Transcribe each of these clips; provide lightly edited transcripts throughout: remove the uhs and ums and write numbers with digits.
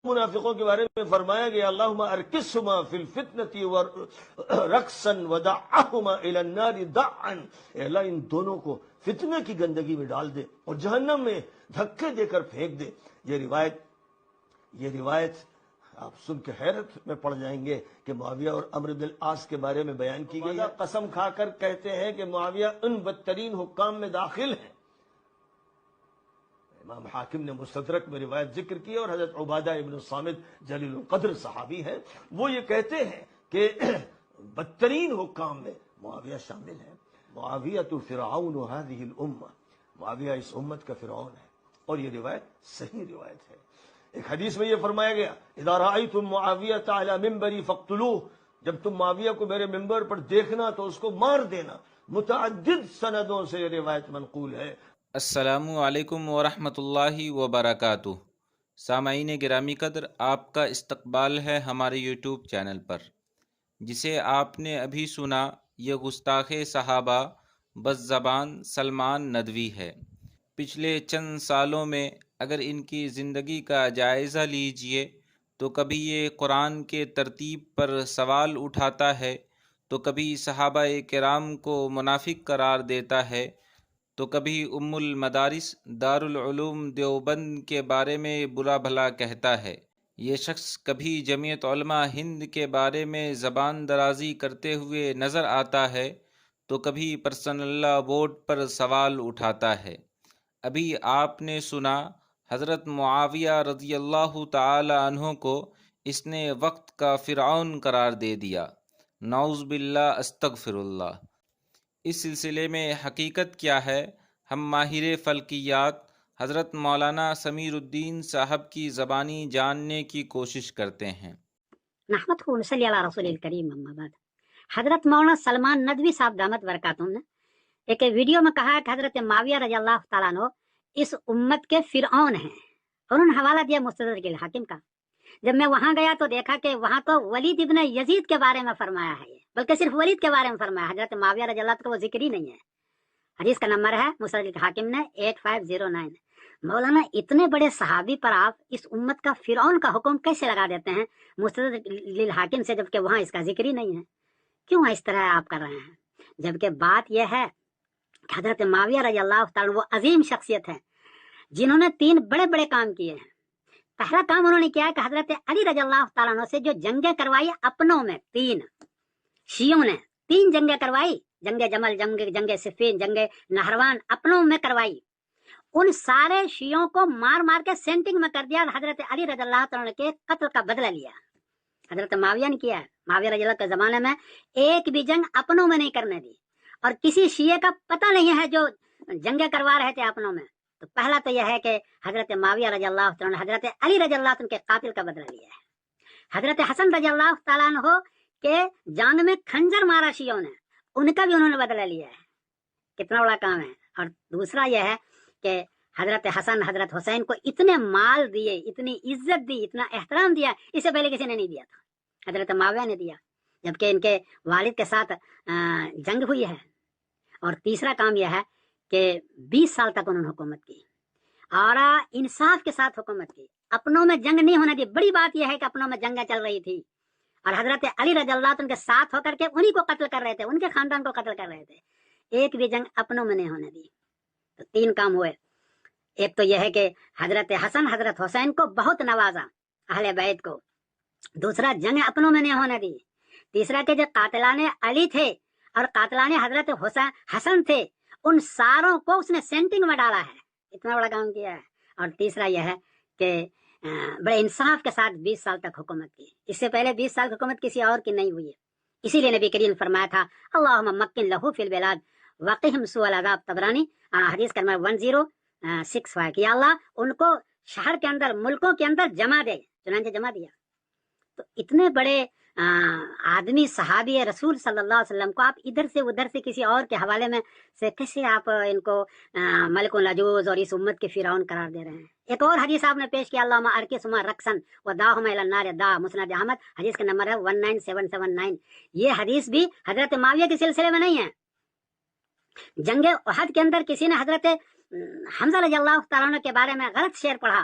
منافقوں کے بارے میں فرمایا گیا اللہم ارکسہما فی الفتنۃ رقصا ودعہما الی النار دعا، اے اللہ ان دونوں کو فتنے کی گندگی میں ڈال دے اور جہنم میں دھکے دے کر پھینک دے۔ یہ روایت آپ سن کے حیرت میں پڑ جائیں گے کہ معاویہ اور عمرو بن العاص کے بارے میں بیان کی گئی ہے۔ قسم کھا کر کہتے ہیں کہ معاویہ ان بدترین حکام میں داخل ہیں۔ امام حاکم نے مستدرک میں روایت ذکر کی اور حضرت عبادہ ابن الصامت جلیل القدر صحابی ہیں، وہ یہ کہتے ہیں کہ بدترین حکام میں معاویہ شامل ہے۔ معاویہ فرعون هذه الامہ، معاویہ اس امت کا فرعون ہے، اور یہ روایت صحیح روایت ہے۔ ایک حدیث میں یہ فرمایا گیا اذا رأیتم معاویہ علی منبری فاقتلوہ، جب تم معاویہ کو میرے منبر پر دیکھنا تو اس کو مار دینا۔ متعدد سندوں سے یہ روایت منقول ہے۔ السلام علیکم ورحمۃ اللہ وبرکاتہ۔ سامعین گرامی قدر، آپ کا استقبال ہے ہمارے یوٹیوب چینل پر۔ جسے آپ نے ابھی سنا یہ گستاخ صحابہ بس زبان سلمان ندوی ہے۔ پچھلے چند سالوں میں اگر ان کی زندگی کا جائزہ لیجئے تو کبھی یہ قرآن کے ترتیب پر سوال اٹھاتا ہے، تو کبھی صحابہ کرام کو منافق قرار دیتا ہے، تو کبھی ام المدارس دارالعلوم دیوبند کے بارے میں برا بھلا کہتا ہے۔ یہ شخص کبھی جمعیت علماء ہند کے بارے میں زبان درازی کرتے ہوئے نظر آتا ہے، تو کبھی پرسنل لا ووٹ پر سوال اٹھاتا ہے۔ ابھی آپ نے سنا حضرت معاویہ رضی اللہ تعالی عنہ کو اس نے وقت کا فرعون قرار دے دیا، نعوذ باللہ استغفر اللہ۔ اس سلسلے میں حقیقت کیا ہے، ہم ماہر فلکیات حضرت مولانا سمیر الدین صاحب کی زبانی جاننے کی کوشش کرتے ہیں۔ نحمدہ ونصلی علی رسول الکریم، اما بعد۔ حضرت مولانا سلمان ندوی صاحب دامت برکاتہم نے ایک ویڈیو میں کہا کہ حضرت معاویہ رضی اللہ تعالیٰ عنہ اس امت کے فرعون ہیں، اور انہوں نے حوالہ دیا مستدرک الحاکم کا۔ جب میں وہاں گیا تو دیکھا کہ وہاں تو ولید ابن یزید کے بارے میں فرمایا ہے، بلکہ صرف ولید کے بارے میں فرمایا، حضرت معاویہ رضی اللہ کا وہ ذکر ہی نہیں ہے۔ حدیث کا نمبر ہے مستدرک الحاکم نے 8509۔ مولانا اتنے بڑے صحابی پر آپ اس امت کا فرعون کا حکم کیسے لگا دیتے ہیں مستدرک الحاکم سے، جبکہ وہاں اس کا ذکر ہی نہیں ہے؟ کیوں اس طرح آپ کر رہے ہیں؟ جبکہ بات یہ ہے کہ حضرت معاویہ رضی اللہ تعالیٰ وہ عظیم شخصیت ہے جنہوں نے 3 بڑے بڑے کام کیے ہیں۔ پہلا کام انہوں نے کیا ہے کہ حضرت علی رضی اللہ تعالیٰ عنہ سے جو جنگیں کروائی اپنوں میں، 3 شیعوں نے 3 جنگیں کروائی، جنگ جمل، جنگ صفین، جنگ نہروان، اپنوں میں کروائی۔ ان سارے شیعوں کو مار مار کے سینٹنگ میں کر دیا اور حضرت علی رضی اللہ تعالیٰ کے قتل کا بدلہ لیا۔ حضرت معاویہ نے کیا ہے، معاویہ رضی اللہ کے زمانے میں ایک بھی جنگ اپنوں میں نہیں کرنے دی، اور کسی شیعہ کا پتہ نہیں ہے جو جنگیں کروا رہے تھے اپنوں میں۔ تو پہلا تو یہ ہے کہ حضرت معاویہ رضی اللہ تعالیٰ نے حضرت علی رضی اللہ عنہ کے قاتل کا بدلہ لیا ہے۔ حضرت حسن رضی اللہ تعالیٰ عنہ کے جان میں خنجر مارا شیعوں نے، ان کا بھی انہوں نے بدلہ لیا ہے۔ کتنا بڑا کام ہے۔ اور دوسرا یہ ہے کہ حضرت حسن حضرت حسین کو اتنے مال دیے، اتنی عزت دی، اتنا احترام دیا، اس سے پہلے کسی نے نہیں دیا تھا، حضرت معاویہ نے دیا، جبکہ ان کے والد کے ساتھ جنگ ہوئی ہے۔ اور تیسرا کام یہ ہے کہ 20 سال تک انہوں نے حکومت کی اور انصاف کے ساتھ حکومت کی، اپنوں میں جنگ نہیں ہونے دی۔ بڑی بات یہ ہے کہ اپنوں میں جنگیں چل رہی تھی اور حضرت علی رضی اللہ عنہ کے ساتھ ہو کر کے انہی کو قتل کر رہے تھے، ان کے خاندان کو قتل کر رہے تھے، ایک بھی جنگ اپنوں میں نہیں ہونے دی۔ تو 3 کام ہوئے۔ ایک تو یہ ہے کہ حضرت حسن حضرت حسین کو بہت نوازا، اہل بیت کو۔ دوسرا جنگ اپنوں میں نہیں ہونے دی۔ تیسرا کہ جو قاتلان علی تھے اور قاتلان حضرت حسن تھے، ان ساروں کو اس نے سینٹنگ میں ڈالا ہے، اتنا بڑا کام کیا ہے۔ اور تیسرا یہ ہے کہ بڑے انصاف کے ساتھ 20 سال تک حکومت کی، اس سے پہلے 20 سال حکومت کسی اور کی نہیں ہوئی ہے۔ اسی لیے نبی کریم نے فرمایا تھا اللہم مکن لہو فی البلاد وقہم سوء العذاب، طبرانی حدیث کا نمبر 1065، کہ یا اللہ ان کو شہر کے اندر، ملکوں کے اندر جمع دے، چنانچہ جمع دیا۔ تو اتنے بڑے آدمی صحابی رسول صلی اللہ علیہ وسلم کو آپ ادھر سے ادھر سے کسی اور کے حوالے میں سے کیسے آپ ان کو ملک العجوز اور اس امت کے فرعون قرار دے رہے ہیں؟ ایک اور حدیث آپ نے پیش کیا اللہم ارکسہما رقصا ودعہما الی النار دعا، مسند احمد، حدیث کا نمبر ہے 19779۔ یہ حدیث بھی حضرت معاویہ کے سلسلے میں نہیں ہے۔ جنگ احد کے اندر کسی نے حضرت حمزہ رضی اللہ تعالیٰ عنہ کے بارے میں غلط شعر پڑھا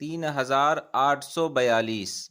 3842।